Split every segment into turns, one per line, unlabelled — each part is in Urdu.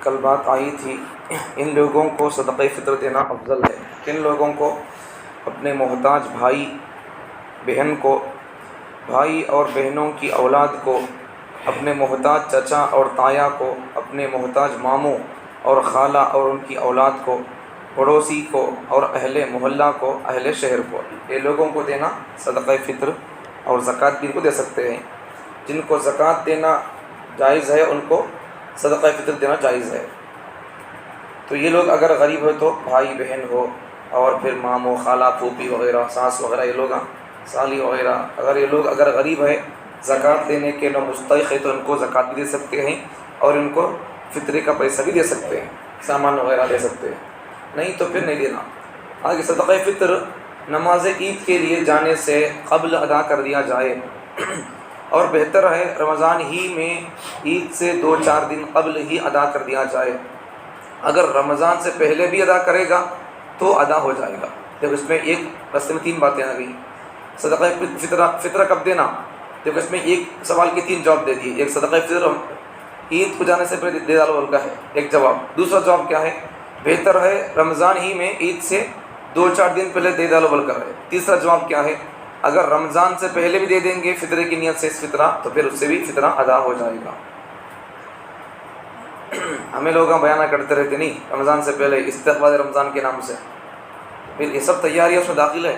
کل بات آئی تھی ان لوگوں کو صدقہ فطر دینا افضل ہے، کن لوگوں کو؟ اپنے محتاج بھائی بہن کو، بھائی اور بہنوں کی اولاد کو، اپنے محتاج چچا اور تایا کو، اپنے محتاج ماموں اور خالہ اور ان کی اولاد کو، پڑوسی کو اور اہل محلہ کو، اہل شہر کو، یہ لوگوں کو دینا صدقہ فطر اور زکوٰۃ بھی ان کو دے سکتے ہیں۔ جن کو زکوٰۃ دینا جائز ہے ان کو صدقہ فطر دینا جائز ہے۔ تو یہ لوگ اگر غریب ہو تو بھائی بہن ہو اور پھر ماموں خالہ پھوپھی وغیرہ ساس وغیرہ، یہ لوگ سالی وغیرہ، اگر یہ لوگ اگر غریب ہے زکوٰۃ دینے کے نہ مستحق ہے تو ان کو زکوٰۃ بھی دے سکتے ہیں اور ان کو فطرے کا پیسہ بھی دے سکتے ہیں، سامان وغیرہ دے سکتے ہیں، نہیں تو پھر نہیں دینا۔ آگے صدقہ فطر نماز عید کے لیے جانے سے قبل ادا کر دیا جائے اور بہتر ہے رمضان ہی میں عید سے 2-4 دن قبل ہی ادا کر دیا جائے۔ اگر رمضان سے پہلے بھی ادا کرے گا تو ادا ہو جائے گا۔ جب اس میں ایک رستے میں 3 باتیں آ گئی، صدقہ فطرہ کب دینا؟ جب اس میں ایک سوال کے 3 جواب دے دیے، ایک صدقہ فطر عید کو جانے سے پہلے دے ڈالو کا ہے ایک جواب، دوسرا جواب کیا ہے؟ بہتر ہے رمضان ہی میں عید سے 2-4 دن پہلے دے ڈالو بول کر ہے۔ تیسرا جواب کیا ہے؟ اگر رمضان سے پہلے بھی دے دیں گے فطرے کی نیت سے اس فطرہ تو پھر اس سے بھی فطرہ ادا ہو جائے گا۔ ہمیں لوگ بیانہ کرتے رہتے نہیں رمضان سے پہلے استقبال رمضان کے نام سے، پھر یہ سب تیاریاں اس میں داخل ہے،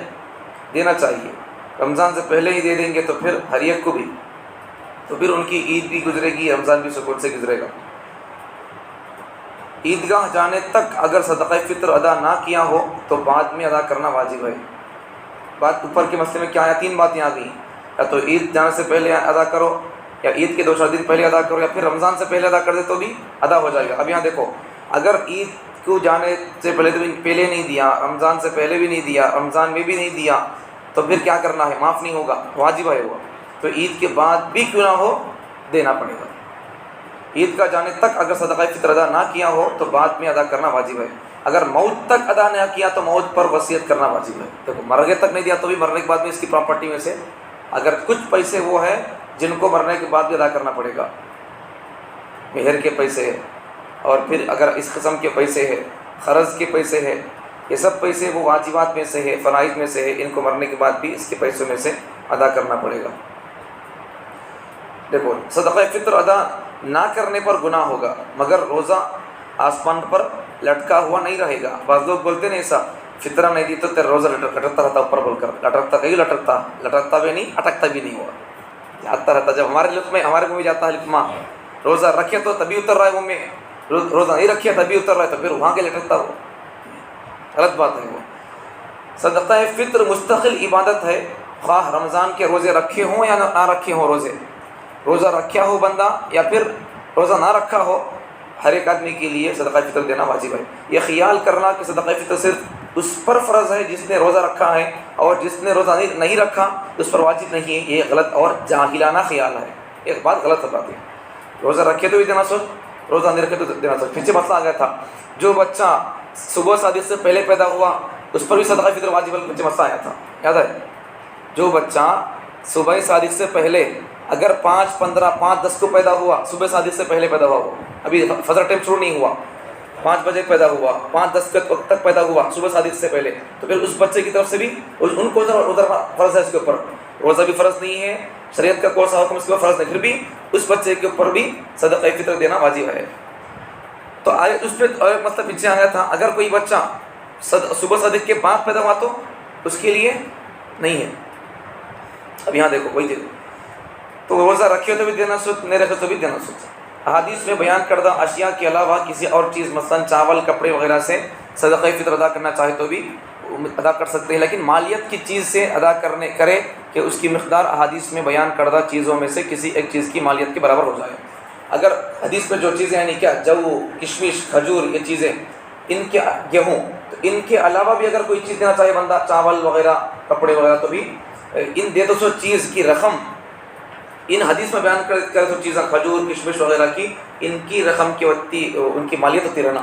دینا چاہیے۔ رمضان سے پہلے ہی دے دیں گے تو پھر ہر ایک کو بھی، تو پھر ان کی عید بھی گزرے گی، رمضان بھی سکون سے گزرے گا۔ عیدگاہ جانے تک اگر صدقہ فطر ادا نہ کیا ہو تو بعد میں ادا کرنا واجب ہے۔ بات اوپر کے مسئلے میں کیا ہے؟ 3 باتیں آ گئی، یا تو عید جانے سے پہلے ادا کرو، یا عید کے 2-4 دن پہلے ادا کرو، یا پھر رمضان سے پہلے ادا کر دے تو بھی ادا ہو جائے گا۔ اب یہاں دیکھو، اگر عید کو جانے سے پہلے نہیں دیا، رمضان سے پہلے بھی نہیں دیا، رمضان میں بھی نہیں دیا، تو پھر کیا کرنا ہے؟ معاف نہیں ہوگا، واجب ہے وہ۔ تو عید کے بعد بھی کیوں نہ ہو دینا پڑے گا۔ عید کا جانے تک اگر صدقہ فطر ادا نہ کیا ہو تو بعد میں ادا کرنا واجب ہے۔ اگر موت تک ادا نہ کیا تو موت پر وصیت کرنا واجب ہے۔ دیکھو، مرنے تک نہیں دیا تو بھی مرنے کے بعد میں اس کی پراپرٹی میں سے اگر کچھ پیسے وہ ہیں جن کو مرنے کے بعد بھی ادا کرنا پڑے گا، مہر کے پیسے اور پھر اگر اس قسم کے پیسے ہیں، قرض کے پیسے ہیں، یہ سب پیسے وہ واجبات میں سے ہے، فرائض میں سے ہے، ان کو مرنے کے بعد بھی اس کے پیسوں میں سے ادا کرنا پڑے گا۔ دیکھو، صدقہ فطر ادا نہ کرنے پر گناہ ہوگا مگر روزہ آسمان پر لٹکا ہوا نہیں رہے گا۔ بعض لوگ بولتے نہیں ایسا، فطرہ نہیں دی تو تیرا روزہ لٹکتا رہتا اوپر بول کر، لٹکتا کہیں لٹکتا بھی نہیں، اٹکتا بھی نہیں ہوا، آتا رہتا۔ جب ہمارے منہ میں جاتا ہے لقمہ، روزہ رکھے تو تبھی اتر رہا ہے منہ میں، روزہ نہیں رکھے تبھی اتر رہا ہے، تو پھر وہاں کے لٹکتا ہو، غلط بات ہے وہ۔ صدقہ فطر مستقل عبادت ہے، خواہ رمضان کے روزے رکھے ہوں یا نہ رکھے ہوں، روزہ رکھا ہو بندہ یا پھر روزہ نہ رکھا ہو، ہر ایک آدمی کے لیے صدقہ فطر دینا واجب ہے۔ یہ خیال کرنا کہ صدقہ فطر صرف اس پر فرض ہے جس نے روزہ رکھا ہے اور جس نے روزہ نہیں رکھا اس پر واجب نہیں ہے، یہ غلط اور جاہلانہ خیال ہے، ایک بات غلط بات ہے۔ روزہ رکھے تو بھی دینا سوچ، روزہ نہیں رکھے تو دینا سوچ۔ پیچھے مسئلہ آ گیا تھا، جو بچہ صبح صادق سے پہلے پیدا ہوا اس پر بھی صدقہ فطر واجب ہے، پیچھے مسئلہ آیا تھا، یاد ہے؟ جو بچہ صبح صادق سے پہلے اگر 5:15 5:10 کو پیدا ہوا، صبح صادق سے پہلے پیدا ہوا، ابھی فجر ٹائم شروع نہیں ہوا، 5 بجے پیدا ہوا، 5:10 تک پیدا ہوا صبح صادق سے پہلے، تو پھر اس بچے کی طرف سے بھی ان کو ادھر فرض ہے، اس کے اوپر روزہ بھی فرض نہیں ہے، شریعت کا کون سا حکم اس کے اوپر فرض نہیں، پھر بھی اس بچے کے اوپر بھی صدقہ فطر دینا واجب ہے۔ تو اس پہ مطلب پیچھے آیا تھا، اگر کوئی بچہ صبح صادق کے بعد پیدا ہوا تو اس کے لیے نہیں ہے۔ اب یہاں دیکھو کوئی تو روزہ رکھے تو بھی دینا سوچ، نہیں رکھے تو بھی دینا سوچ۔ احادیث میں بیان کردہ اشیاء کے علاوہ کسی اور چیز مثلا چاول کپڑے وغیرہ سے صدقہ فطر ادا کرنا چاہے تو بھی ادا کر سکتے ہیں، لیکن مالیت کی چیز سے ادا کرے کہ اس کی مقدار احادیث میں بیان کردہ چیزوں میں سے کسی ایک چیز کی مالیت کے برابر ہو جائے۔ اگر حدیث میں جو چیزیں یعنی کیا جو کشمش کھجور یہ چیزیں ان کے گیہوں، تو ان کے علاوہ بھی اگر کوئی چیز دینا چاہے بندہ چاول وغیرہ کپڑے وغیرہ تو بھی ان دے دو سو چیز کی رقم ان حدیث میں بیان کرے تو چیزیں کھجور کشمش وغیرہ کی ان کی رقم کی ہوتی ان کی مالیت ہوتی رہنا۔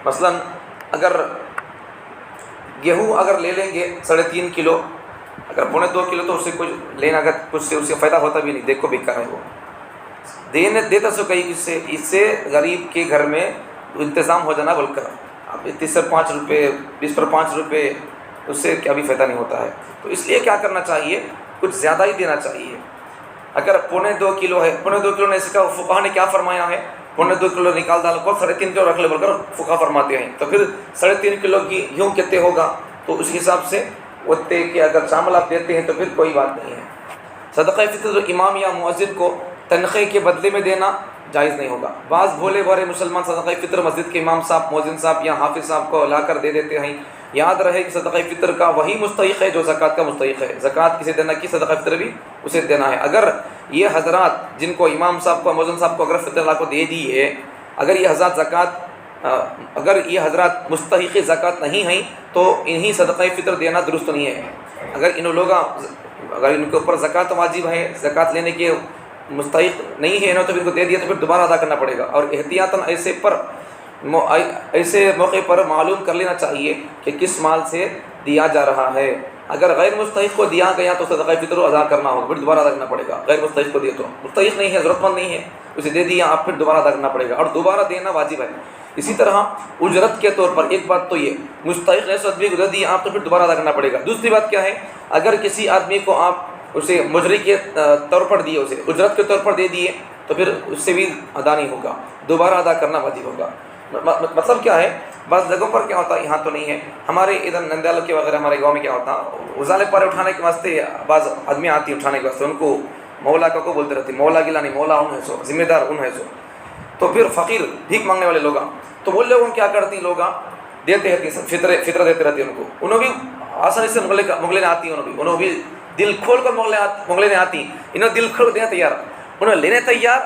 مثلا اگر گیہوں اگر لے لیں گے 3.5 کلو اگر 2.25 کلو تو اس سے کچھ لینا، اگر کچھ سے اس سے فائدہ ہوتا بھی نہیں، دیکھو بیکار ہے وہ دیتا سو کہیں اس سے غریب کے گھر میں انتظام ہو جانا بول کر، اب 30 پر 5 روپے 20 پر 5 روپے اس سے کیا بھی فائدہ نہیں ہوتا ہے. تو اس لیے کیا کرنا چاہیے، کچھ زیادہ ہی دینا چاہیے. اگر 2.25 کلو ہے، 2.25 کلو نے اس کا فقہا نے کیا فرمایا ہے، 2.25 کلو نکال ڈال کو 3.5 کلو رکھ لے بول کر فقہا فرماتے ہیں. تو پھر 3.5 کلو کی یوں کتنے ہوگا، تو اس حساب سے اتنے کہ اگر شامل آپ دیتے ہیں تو پھر کوئی بات نہیں ہے. صدقہ فطر جو امام یا مؤذن کو تنخواہ کے بدلے میں دینا جائز نہیں ہوگا. بعض بھولے بھولے مسلمان صدقہ فطر مسجد کے امام صاحب، مؤذن صاحب یا حافظ صاحب کو لا کر دے دیتے ہیں. یاد رہے کہ صدقہ فطر کا وہی مستحق ہے جو زکوٰۃ کا مستحق ہے. زکوٰۃ کسے دینا کی، صدقہ فطر بھی اسے دینا ہے. اگر یہ حضرات جن کو امام صاحب کو، مؤذن صاحب کو اگر فطر اللہ کو دے دی ہے، اگر یہ حضرات مستحق زکوٰۃ نہیں ہیں تو انہی صدقہ فطر دینا درست نہیں ہے. اگر ان کے اوپر زکوٰۃ واجب ہے، زکوٰۃ لینے کے مستحق نہیں ہے نا، تو ان کو دے دیا تو پھر دوبارہ ادا کرنا پڑے گا. اور احتیاطاً ایسے موقع پر معلوم کر لینا چاہیے کہ کس مال سے دیا جا رہا ہے. اگر غیر مستحق کو دیا گیا تو صدقہ فطر ادا کرنا ہوگا، پھر دوبارہ ادا کرنا پڑے گا. غیر مستحق کو دیا تو مستحق نہیں ہے، ضرورت مند نہیں ہے، اسے دے دیا آپ، پھر دوبارہ ادا کرنا پڑے گا، اور دوبارہ دینا واجب ہے. اسی طرح اجرت کے طور پر ایک بات تو یہ، مستحق ایسے آدمی کو دے دیا آپ تو پھر دوبارہ ادا کرنا پڑے گا. دوسری بات کیا ہے، اگر کسی آدمی کو آپ اسے مجری کے طور پر دیے، اسے اجرت کے طور پر دے دیے، تو پھر اس سے بھی ادا نہیں ہوگا، دوبارہ ادا کرنا واجب ہوگا. مطلب کیا ہے، بعض جگہوں پر کیا ہوتا ہے، یہاں تو نہیں ہے، ہمارے ادھر نندیال کے وغیرہ ہمارے گاؤں میں کیا ہوتا ہے، ازالے پارے اٹھانے کے واسطے بعض آدمی آتی ہیں اٹھانے کے واسطے، ان کو مولا کو بولتے رہتے، مولا گلا نہیں، مولا ان ہے سو، ذمہ دار ان ہے سو. تو پھر فقیر بھیک مانگنے والے لوگ، تو وہ لوگ کیا کرتی ہیں، لوگ دیتے رہتے ہیں، فطرہ دیتے رہتے ہیں ان کو. انہوں بھی آسانی سے مغلے آتی ہیں، انہوں بھی دل کھول کر مغلے آتی، انہوں دل کھول دینا تیار، انہوں لینے تیار،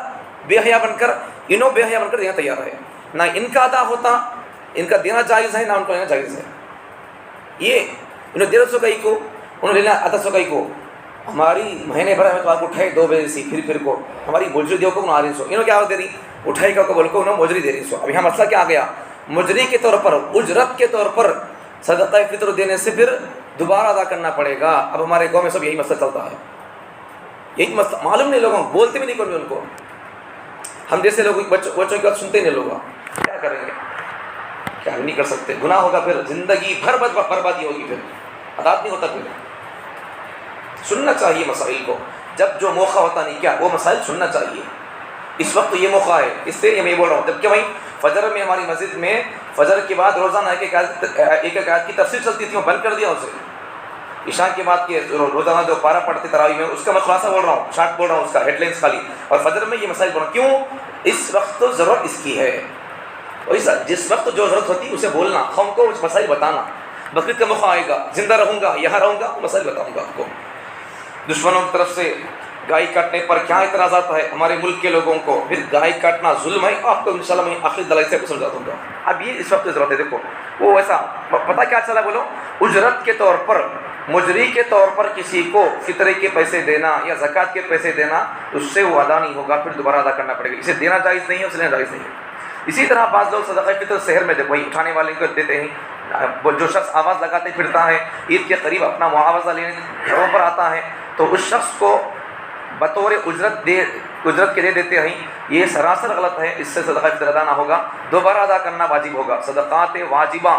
بے حیا بن کر، انہوں بے حیا بن کر دینا تیار ہے. نہ ان کا ادا ہوتا، ان کا دینا جائز ہے، نہ ان کو لینا جائز ہے. یہ انہوں 150 کا ہی کو، انہوں لینا 800 کا ہی کو. ہماری مہینے بھر میں تو آپ کو اٹھائے 2 بجے سے پھر کو ہماری مجری دیو کو انہوں آ رہی سو، انہوں کیا دے رہی، اٹھائی کا کو بول کو انہوں مجری دے رہی سو. اب یہاں مسئلہ کیا آ گیا، مجری کے طور پر، اجرت کے طور پر صدقہ فطر دینے سے پھر دوبارہ ادا کرنا پڑے گا. اب ہمارے گاؤں میں سب یہی مسئلہ چلتا ہے، یہی مسئلہ معلوم نہیں لوگوں، بولتے بھی نہیں کوئی ان کو. ہم جیسے لوگ بچوں کی بات سنتے نہیں، لوگ کیا کریں گے، کیا نہیں کر سکتے، گناہ ہوگا، پھر زندگی بھر بربادی ہوگی، پھر ادا نہیں ہوتا. پھر سننا چاہیے مسائل کو، جب جو موقع ہوتا نہیں کیا وہ مسائل سننا چاہیے. اس وقت یہ موقع ہے، اس سے یہ میں بول رہا ہوں. جبکہ وہیں فجر میں ہماری مسجد میں فجر کے بعد روزانہ ایک آیت کی تفسیر چلتی تھی، وہ بند کر دیا اسے. عشاء کے بعد کے روزانہ جو پارہ پڑھتے تراویح میں، اس کا میں خلاصہ بول رہا ہوں، شارٹ بول رہا ہوں، اس کا ہیڈ لائنس خالی. اور فجر میں یہ مسائل بول رہا ہوں، کیوں، اس وقت تو ضرورت اس کی ہے. اور جس وقت جو ضرورت ہوتی اسے بولنا، قوم کو اس مسائل بتانا. بقرعید کا موقع آئے گا، زندہ رہوں گا، یہاں رہوں گا، مسائل بتاؤں گا آپ کو. دشمنوں کی طرف سے گائے کاٹنے پر کیا اعتراضات ہے ہمارے ملک کے لوگوں کو، پھر گائے کاٹنا ظلم ہے، آپ کو انشاءاللہ میں آخری دلائی سے سمجھا دوں گا. اب یہ اس وقت ضرورت ہے. دیکھو وہ ایسا پتہ کیا چلا، بولو اجرت کے طور پر، مجری کے طور پر کسی کو فطرے کے پیسے دینا یا زکوٰۃ کے پیسے دینا، اس سے وہ ادا نہیں ہوگا، پھر دوبارہ ادا کرنا پڑے گا. اسے دینا جائز نہیں ہے، اسے لینا جائز نہیں ہے. اسی طرح بعض لوگ صدقہ فطر شہر میں وہی اٹھانے والے کو دیتے ہیں. جو شخص آواز لگاتے پھرتا ہے، عید کے قریب اپنا معاوضہ لینے گھروں پر آتا ہے، تو اس شخص کو بطور اجرت کے دے دیتے ہیں. یہ سراسر غلط ہے، اس سے صدقہ فطر ادا نہ ہوگا، دوبارہ ادا کرنا واجب ہوگا. صدقات واجبہ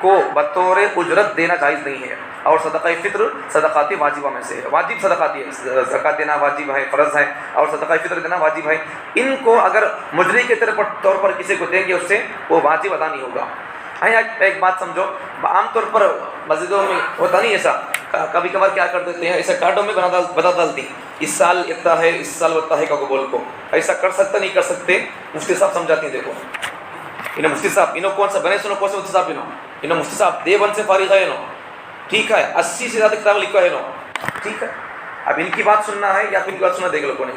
کو بطور اجرت دینا جائز نہیں ہے، اور صدقہ فطر صدقات واجبہ میں سے ہے. واجب صدقات ہے، زکوٰۃ دینا واجب ہے، فرض ہے، اور صدقہ فطر دینا واجب ہے. ان کو اگر مجری کے طور پر کسی کو دیں گے، اس سے وہ واجب ادا نہیں ہوگا. ایک بات سمجھو، عام طور پر مسجدوں میں ہوتا نہیں ایسا، کبھی کبھار کیا کر دیتے ہیں، ایسے کارڈوں میں بتا ڈالتی، اس سال اتنا ہے، اس سال اتنا ہے کا بول کو. ایسا کر سکتا نہیں کر سکتے، مفتی صاحب سمجھاتے ہیں. دیکھو انہوں مفتی صاحب، انہوں کون سا بنے سنو، کون سے مفتی صاحب، انہوں مفتی صاحب دیوبند سے فارغ ہے، ٹھیک ہے، 80 سے زیادہ کتاب لکھا ہے، ٹھیک ہے. اب ان کی بات سننا ہے یا پھر ان کی بات سننا، دیکھ لو کون ہے.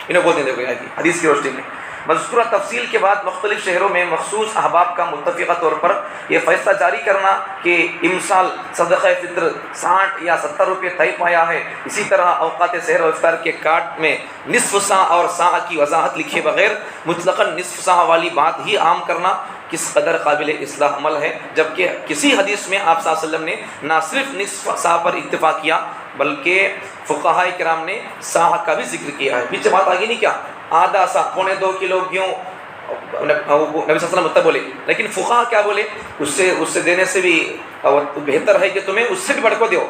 انہوں بولتے ہیں، دیکھو یہاں کی حدیث کی روشنی میں مذکورہ تفصیل کے بعد مختلف شہروں میں مخصوص احباب کا متفقہ طور پر یہ فیصلہ جاری کرنا کہ امسال صدقہ فطر 60 یا 70 روپے طے پایا ہے. اسی طرح اوقات سحر اور افطار کے کارڈ میں نصف سا اور سا کی وضاحت لکھے بغیر مطلقاً نصف سا والی بات ہی عام کرنا کس قدر قابل اصلاح عمل ہے. جبکہ کسی حدیث میں آپ صلی اللہ علیہ وسلم نے نہ صرف نصف سا پر اکتفا کیا بلکہ فقہائے کرام نے ساہ کا بھی ذکر کیا ہے. پیچھے بات آگے نہیں کیا, آدھا سا, 2.25 کلو گیہوں نبی صلی اللہ علیہ وسلم بولے, لیکن فقہا کیا بولے, اس سے دینے سے بھی بہتر ہے کہ تمہیں اس سے بھی بڑھ کو دو,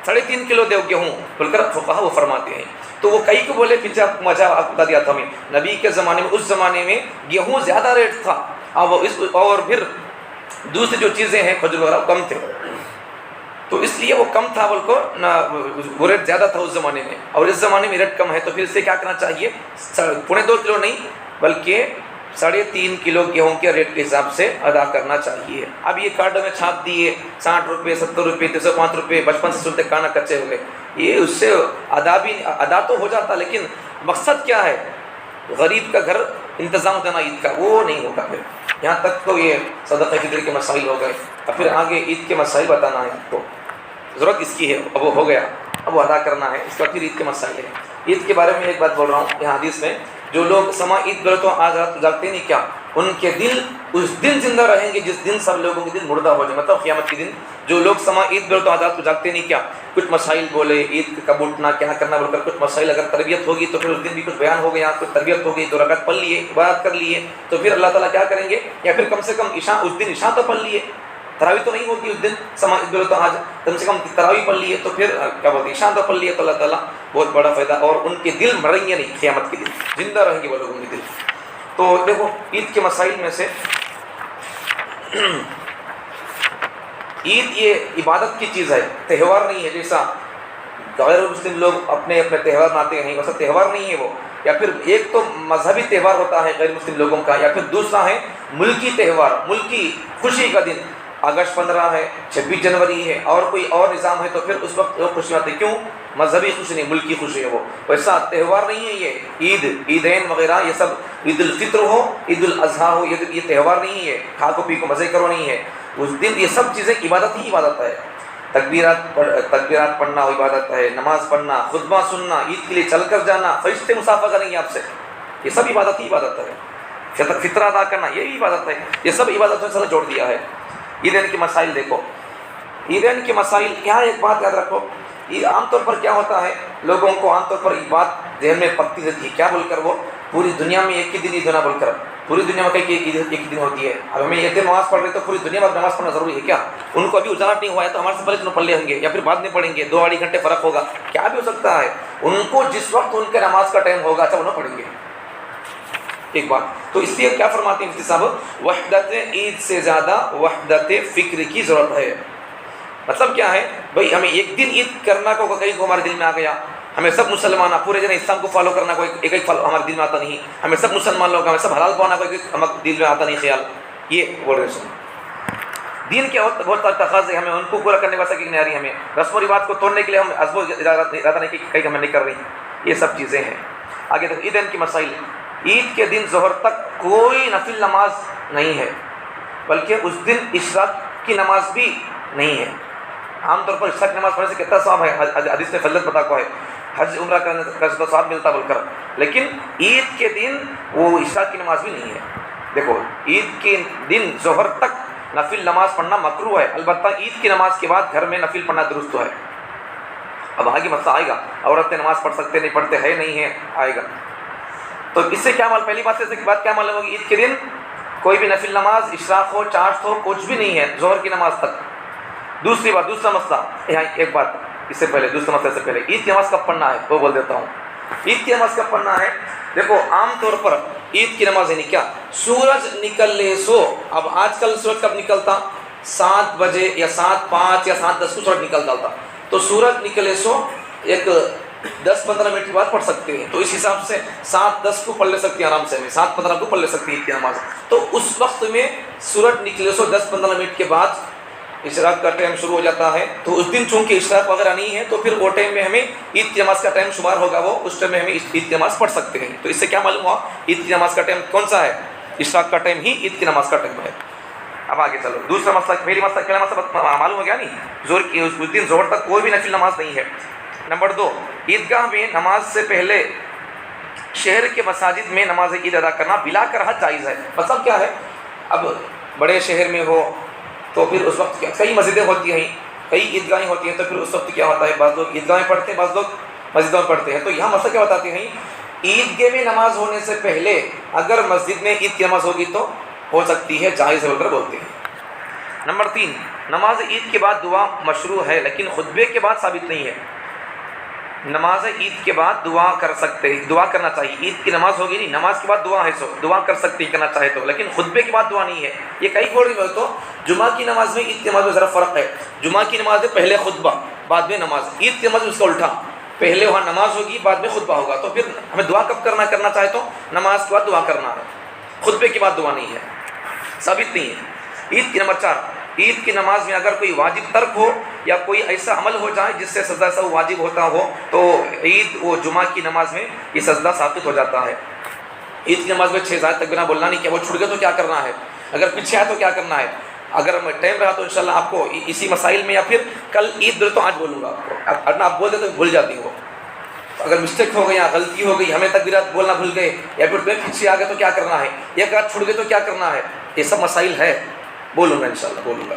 3.5 کلو دو گیہوں بول کر فقہا وہ فرماتے ہیں. تو وہ کئی کو بولے, پیچھے مزہ بتا دیا تھا ہمیں, نبی کے زمانے میں, اس زمانے میں گیہوں زیادہ ریٹ تھا, اور پھر دوسری جو چیزیں ہیں کھجور وغیرہ کم تھے, تو اس لیے وہ کم تھا, بول کو وہ ریٹ زیادہ تھا اس زمانے میں, اور اس زمانے میں ریٹ کم ہے, تو پھر اس سے کیا کرنا چاہیے, 2.25 کلو نہیں بلکہ 3.5 کلو گیہوں کے ریٹ کے حساب سے ادا کرنا چاہیے. اب یہ کارڈ میں چھاپ دیے 60 روپے 70 روپے 305 روپے, بچپن سے سنتے کانا کچے ہو گئے, یہ اس سے ادا تو ہو جاتا, لیکن مقصد کیا ہے, غریب کا گھر انتظام دینا عید کا, وہ نہیں ہوگا. پھر یہاں تک تو یہ صدقہ فطر کے مسائل ہو گئے, اور پھر آگے عید کے مسائل بتانا ہے آپ کو, ضرورت اس کی ہے, اب وہ ہو گیا, اب وہ ادا کرنا ہے, اس کا پھر عید کے مسائل ہے. عید کے بارے میں ایک بات بول رہا ہوں, یہاں حدیث میں جو لوگ سما عید بولے تو آج رات جاگتے نہیں کیا, ان کے دل اس دن زندہ رہیں گے جس دن سب لوگوں کے دل مردہ ہو جائے, مطلب قیامت کے دن. جو لوگ سما عید بولے تو آج رات کو جاگتے نہیں کیا, کچھ مسائل بولے, عید کب اٹھنا, کیا کرنا بول کر کچھ مسائل, اگر تربیت ہوگی تو پھر اس دن بھی کچھ بیان ہو گیا, کچھ تربیت ہوگی, 2 رکعت پڑھ لیے, عبادت کر لیے, تو پھر اللہ تعالیٰ کیا کریں گے, یا پھر کم سے کم عشاء, اس دن عشاء تو پڑھ لیے, تراویح تو نہیں ہوتی اس دن سما عید بولے تو آج, کم سے کم تراویح پڑھ لیے, تو پھر کیا بولتے ہیں عشاء تو پڑھ لیے, تو اللہ تعالیٰ بہت بڑا فائدہ, اور ان کے دل مریں گے نہیں قیامت کے دن, زندہ رہیں گے وہ لوگوں کے دل. تو دیکھو عید کے مسائل میں سے عید یہ عبادت کی چیز ہے, تہوار نہیں ہے. جیسا غیر مسلم لوگ اپنے اپنے تہوار مناتے ہیں, ویسا تہوار نہیں ہے وہ. یا پھر ایک تو مذہبی تہوار ہوتا ہے غیر مسلم لوگوں کا, یا پھر دوسرا ہے ملکی تہوار, ملکی خوشی کا دن. اگست 15 ہے, 26 جنوری ہے, اور کوئی اور نظام ہے, تو پھر اس وقت وہ خوشی آتی ہے. کیوں؟ مذہبی خوشی نہیں, ملکی خوشی ہے وہ. ویسا تہوار نہیں ہے یہ. عید, عیدین وغیرہ یہ سب, عید الفطر ہو, عید الاضحیٰ ہو, یہ تہوار نہیں ہے, کھا کو پی کو مزے کرو نہیں ہے. اس دن یہ سب چیزیں عبادت ہی عبادت ہے. تکبیرات پڑھنا عبادت ہے, نماز پڑھنا, خطبہ سننا, عید کے لیے چل کر جانا, فرشتے مسافہ کریں گے آپ سے, یہ سب عبادت ہی عبادت ہے. فطرہ ادا کرنا یہ بھی عبادت ہے. یہ سب عبادتوں سے جوڑ دیا ہے. عیدین کے مسائل دیکھو, عیدین کے مسائل, یہاں ایک بات یاد رکھو, عام طور پر کیا ہوتا ہے, لوگوں کو عام طور پر ایک بات ذہن میں پکتی رہتی ہے, کیا بول کر, وہ پوری دنیا میں ایک ہی دن عید ہونا بول کر, پوری دنیا میں کئی ایک ہی دن ہوتی ہے. اب ہمیں یہ دن نماز پڑھ رہے تو پوری دنیا میں نماز پڑھنا ضروری ہے کیا؟ ان کو ابھی اجاگر نہیں ہوا ہے تو ہمارے سے پہلے تو پڑھ لے ہوں گے, یا پھر بعد میں پڑھیں گے, 2-2.5 گھنٹے فرق ہوگا, کیا بھی ہو سکتا ہے. ان کو جس وقت ان کے نماز کا ٹائم ہوگا اچھا وہ نہ پڑھیں گے. ایک بات تو اس لیے کیا فرماتے ہیں مفتی صاحب, وحدت عید سے زیادہ وحدت فکر کی ضرورت ہے. مطلب کیا ہے بھائی, ہمیں ایک دن عید کرنا کو کہیں کو ہمارے دل میں آ گیا, ہمیں سب مسلمان پورے جن اسلام کو فالو کرنا کوئی ایک ایک ہمارے دل میں آتا نہیں, ہمیں سب مسلمان لوگ ہمیں سب حلال پانا کوئی ہمارے دل میں آتا نہیں خیال, یہ بول رہے سن. دین کے بہت تقاضے, ہمیں ان کو پورا کرنے واسطے کہ نہیں آ رہی, ہمیں رسم و رواج کو توڑنے کے لیے ہم عزم و ارادہ نہیں کہ کہیں ہمیں نہیں کر رہی, یہ سب چیزیں ہیں. آگے تک عیدین کی مسائل, عید کے دن ظہر تک کوئی نفل نماز نہیں ہے, بلکہ اس دن اشراق کی نماز بھی نہیں ہے. عام طور پر اشراق کی نماز پڑھنے سے کتنا ثواب ہے, حدیث میں فضیلت بتا کو ہے, حج عمرہ کرنے کا ثواب ملتا بول کر, لیکن عید کے دن وہ اشراق کی نماز بھی نہیں ہے. دیکھو عید کے دن ظہر تک نفل نماز پڑھنا مکروہ ہے, البتہ عید کی نماز کے بعد گھر میں نفل پڑھنا درست ہے. اب آگے مسئلہ آئے گا, عورتیں نماز پڑھ سکتے نہیں پڑھتے ہے نہیں ہے, آئے گا. تو اس سے کیا پہلی بات سے بات کیا معلوم ہوگی, عید کے دن کوئی بھی نفل نماز, اشراق ہو, چاشت ہو, کچھ بھی نہیں ہے ظہر کی نماز تک. دوسری بات, دوسرا مسئلہ, یہاں ایک بات اس سے پہلے, دوسرا مسئلہ سے پہلے, عید کی نماز کب پڑھنا ہے وہ بول دیتا ہوں. عید کی نماز کب پڑھنا ہے, دیکھو عام طور پر عید کی نماز یعنی کیا, سورج نکلنے سو. اب آج کل سورج کب نکلتا, 7 بجے یا 7:05 یا 7:10 کو سورج نکلتا تھا, تو سورج نکلے سو ایک 10-15 منٹ کے بعد پڑھ سکتے ہیں. تو اس حساب سے 7:10 کو پڑھ لے سکتے ہیں آرام سے, 7:15 کو پڑھ لے سکتے ہیں عید کی نماز. تو اس وقت میں سورج نکلے سو 10-15 منٹ کے بعد اشراق کا ٹائم شروع ہو جاتا ہے. تو اس دن چونکہ اشراق وغیرہ نہیں ہے تو پھر وہ ٹائم میں ہمیں عید کی نماز کا ٹائم شمار ہوگا, وہ اس ٹائم میں ہمیں عید کی نماز پڑھ سکتے ہیں. تو اس سے کیا معلوم ہوا, عید کی نماز کا ٹائم کون سا ہے, اشراق کا ٹائم ہی عید کی نماز کا ٹائم ہے. اب آگے چلو, دوسرا مسئلہ, پہلا مسئلہ معلوم ہو گیا نہیں, زور کی اس دن ظہر تک کوئی بھی نفل نماز نہیں ہے. نمبر 2, عیدگاہ میں نماز سے پہلے شہر کے مساجد میں نماز عید ادا کرنا بلا کراہت جائز ہے. مطلب کیا ہے, اب بڑے شہر میں ہو تو پھر اس وقت کئی مسجدیں ہوتی ہیں, کئی عیدگاہیں ہوتی ہیں تو پھر اس وقت کیا ہوتا ہے بعض لوگ عیدگاہ میں پڑھتے ہیں بعض لوگ مسجدوں میں پڑھتے ہیں. تو یہاں مسئلہ کیا بتاتے ہیں عیدگاہ میں نماز ہونے سے پہلے اگر مسجد میں عید کی نماز ہوگی تو ہو سکتی ہے جائز ہے بول کر بولتے ہیں. نمبر 3 نماز عید کے بعد دعا مشروع ہے لیکن خطبے کے بعد ثابت نہیں ہے. نماز عید کے بعد دعا کرنا چاہیے. عید کی نماز ہوگی نہیں نماز کے بعد دعا ہے سو دعا کر سکتے کرنا چاہے تو, لیکن خطبے کے بعد دعا نہیں ہے. یہ کئی بول رہی تو جمعہ کی نماز میں عید کی نماز میں ذرا فرق ہے. جمعہ کی نماز میں پہلے خطبہ بعد میں نماز. عید کی نماز میں اس کا الٹا, پہلے وہاں نماز ہوگی بعد میں خطبہ ہوگا. تو پھر ہمیں دعا کب کرنا چاہے تو نماز کے بعد دعا کرنا ہے, خطبے کے بعد دعا نہیں ہے, ثابت نہیں ہے. عید کی نمبر 4 عید کی نماز میں اگر کوئی واجب ترک ہو یا کوئی ایسا عمل ہو جائے جس سے سجدہ سہو واجب ہوتا ہو تو عید و جمعہ کی نماز میں یہ سجدہ ثابت ہو جاتا ہے. عید کی نماز میں 6 زائد تکبیرہ بولنا نہیں, کہ وہ چھوٹ گئے تو کیا کرنا ہے, اگر پیچھے آئے تو کیا کرنا ہے. اگر ٹائم رہا تو انشاءاللہ آپ کو اسی مسائل میں یا پھر کل عید تو آج بولوں گا آپ کو, ورنہ آپ بول دے تو بھول جاتی ہو. اگر مسٹیک ہو گئی یا غلطی ہو گئی, ہمیں تکبیرات بولنا بھول گئے یا پھر پیچھے آ گئے تو کیا کرنا ہے, یا اگر چھوٹ گئے تو کیا کرنا ہے, یہ سب مسائل ہے. بولوں گا انشاءاللہ بولوں گا.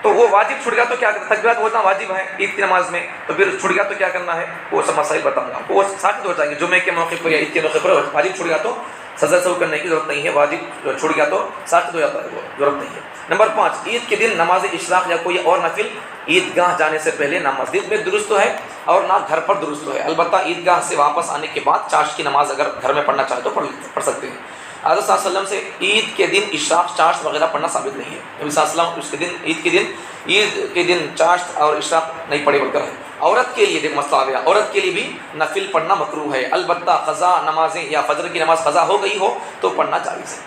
تو وہ واجب چھوٹ گیا تو کیا کرنا, تکبیرات بولنا واجب ہے عید کی نماز میں, تو پھر چھوٹ گیا تو کیا کرنا ہے, وہ سب مسائل بتاؤں گا. وہ ثابت ہو جائیں گے جمعے کے موقع پر یا عید کے موقع پر. واجب چھوٹ گیا تو سجدہ سہو کرنے کی ضرورت نہیں ہے, واجب چھوٹ گیا تو ثابت ہو جاتا ہے, وہ ضرورت نہیں ہے. نمبر 5 عید کے دن نماز اشراق یا کوئی اور نفل عیدگاہ جانے سے پہلے نہ مسجد میں درست ہے اور نہ گھر پر درست ہے. البتہ عیدگاہ سے واپس آنے کے بعد چاشت کی نماز اگر گھر میں پڑھنا چاہے تو پڑھ سکتے ہیں. حضرت صلی اللہ علیہ وسلم سے عید کے دن اشراق چاشت وغیرہ پڑھنا ثابت نہیں ہے. نبی صلی اللہ علیہ وسلم اس کے دن عید کے دن چاشت اور اشراق نہیں پڑھے بول کر ہے. عورت کے لیے دیکھ مسئلہ آ گیا, عورت کے لیے بھی نفل پڑھنا مکروہ ہے. البتہ قضا نمازیں یا فجر کی نماز قضا ہو گئی ہو تو پڑھنا جائز ہے.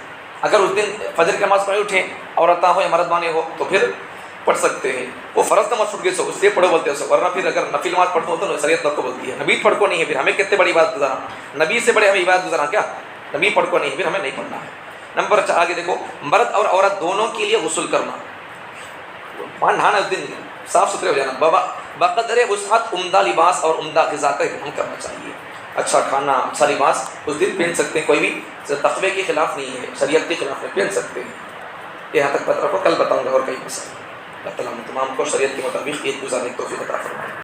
اگر اس دن فجر کی نماز پڑھے اٹھے عورتیں ہو یا مرد بانے ہو تو پھر پڑھ سکتے ہیں. وہ فرض نماز چھوٹ گئی سو اس لیے پڑھو بولتے ہیں, ورنہ پھر اگر نفل نماز پڑھتے ہو تو شریعت کو بولتی ہے نبی پڑھ کو نہیں ہے, پھر ہمیں کتنے بڑی عبادت گزارا, نبی سے بڑے ہمیں عبادت گزارا کیا, نبی پڑھ کو نہیں ہے, پھر ہمیں نہیں پڑھنا ہے. نمبر 4 آگے دیکھو, مرد اور عورت دونوں کے لیے غسل کرنا, نہانا اس دن صاف ستھرے ہو جانا, بقدر وسعت عمدہ لباس اور عمدہ غذا کا اہتمام کرنا چاہیے. اچھا کھانا اچھا لباس اس دن پہن سکتے ہیں, کوئی بھی تقوی کے خلاف نہیں ہے, شریعت کے خلاف ہے, پہن سکتے ہیں. یہاں تک پتہ رکھو, کل بتاؤں گا اور کئی مسائل. اللہ تعالیٰ تمام کو شریعت کے مطابق عید گزارنے کی توفیق عطا فرمائے.